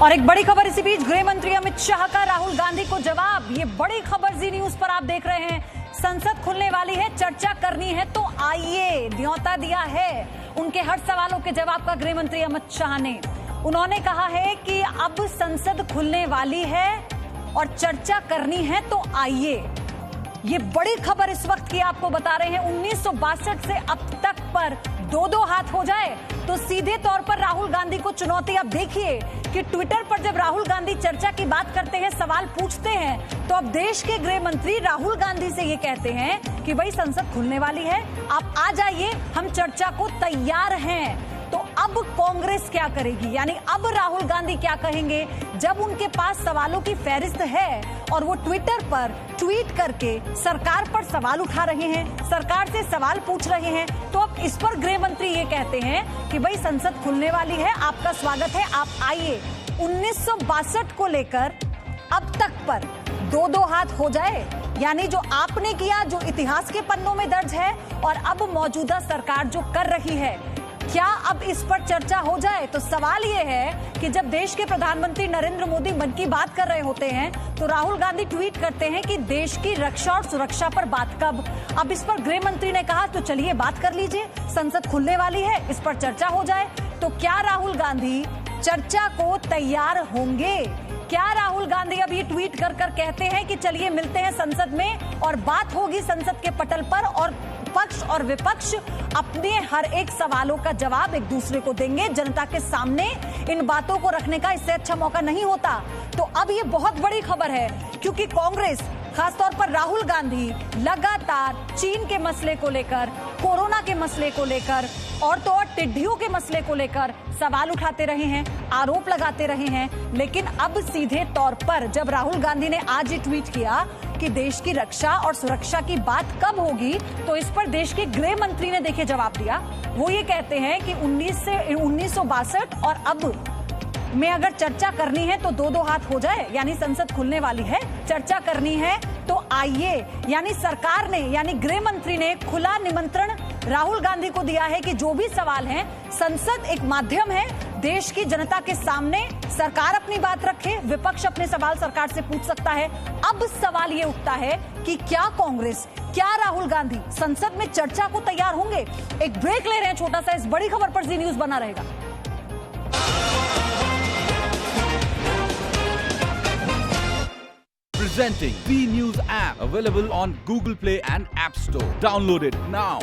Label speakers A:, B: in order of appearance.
A: और एक बड़ी खबर इसी बीच, गृह मंत्री अमित शाह का राहुल गांधी को जवाब। ये बड़ी खबर जी न्यूज पर आप देख रहे हैं। संसद खुलने वाली है, चर्चा करनी है तो आइए, न्योता दिया है उनके हर सवालों के जवाब का गृह मंत्री अमित शाह ने। उन्होंने कहा है कि अब संसद खुलने वाली है और चर्चा करनी है तो आइए। ये बड़ी खबर इस वक्त की आपको बता रहे हैं। 1962 से अब तक पर दो हाथ हो जाए तो सीधे तौर पर राहुल गांधी को चुनौती। अब देखिए कि ट्विटर पर जब राहुल गांधी चर्चा की बात करते हैं, सवाल पूछते हैं, तो अब देश के गृह मंत्री राहुल गांधी से ये कहते हैं कि भाई संसद खुलने वाली है, आप आ जाइए, हम चर्चा को तैयार हैं। तो अब कांग्रेस क्या करेगी, यानी अब राहुल गांधी क्या कहेंगे जब उनके पास सवालों की फहरिस्त है और वो ट्विटर पर ट्वीट करके सरकार पर सवाल उठा रहे हैं, सरकार से सवाल पूछ रहे हैं। तो अब इस पर गृह मंत्री ये कहते हैं कि भाई संसद खुलने वाली है, आपका स्वागत है, आप आइए। 1962 को लेकर अब तक पर दो हाथ हो जाए, यानी जो आपने किया, जो इतिहास के पन्नों में दर्ज है, और अब मौजूदा सरकार जो कर रही है, क्या अब इस पर चर्चा हो जाए। तो सवाल ये है कि जब देश के प्रधानमंत्री नरेंद्र मोदी मन की बात कर रहे होते हैं तो राहुल गांधी ट्वीट करते हैं कि देश की रक्षा और सुरक्षा पर बात कब। अब इस पर गृह मंत्री ने कहा तो चलिए बात कर लीजिए, संसद खुलने वाली है, इस पर चर्चा हो जाए। तो क्या राहुल गांधी चर्चा को तैयार होंगे? क्या राहुल गांधी अब ये ट्वीट कर कहते हैं कि चलिए मिलते हैं संसद में और बात होगी संसद के पटल पर, और पक्ष और विपक्ष अपने हर एक सवालों का जवाब एक दूसरे को देंगे जनता के सामने। इन बातों को रखने का इससे अच्छा मौका नहीं होता। तो अब ये बहुत बड़ी खबर है, क्योंकि कांग्रेस, खासतौर पर राहुल गांधी, लगातार चीन के मसले को लेकर, कोरोना के मसले को लेकर, और तो और टिड्डियों के मसले को लेकर सवाल उठाते रहे हैं, आरोप लगाते रहे हैं। लेकिन अब सीधे तौर पर जब राहुल गांधी ने आज ये ट्वीट किया कि देश की रक्षा और सुरक्षा की बात कब होगी, तो इस पर देश के गृह मंत्री ने देखिए जवाब दिया। वो ये कहते हैं कि 1962 और अब में अगर चर्चा करनी है तो दो हाथ हो जाए, यानी संसद खुलने वाली है, चर्चा करनी है तो आइए। यानी सरकार ने, यानी गृह मंत्री ने खुला निमंत्रण राहुल गांधी को दिया है कि जो भी सवाल हैं, संसद एक माध्यम है देश की जनता के सामने, सरकार अपनी बात रखे, विपक्ष अपने सवाल सरकार से पूछ सकता है। अब सवाल ये उठता है कि क्या कांग्रेस, क्या राहुल गांधी संसद में चर्चा को तैयार होंगे? एक ब्रेक ले रहे हैं छोटा सा, इस बड़ी खबर पर जी न्यूज बना रहेगा।
B: Presenting B News app, available on Google Play and App Store. Download it now.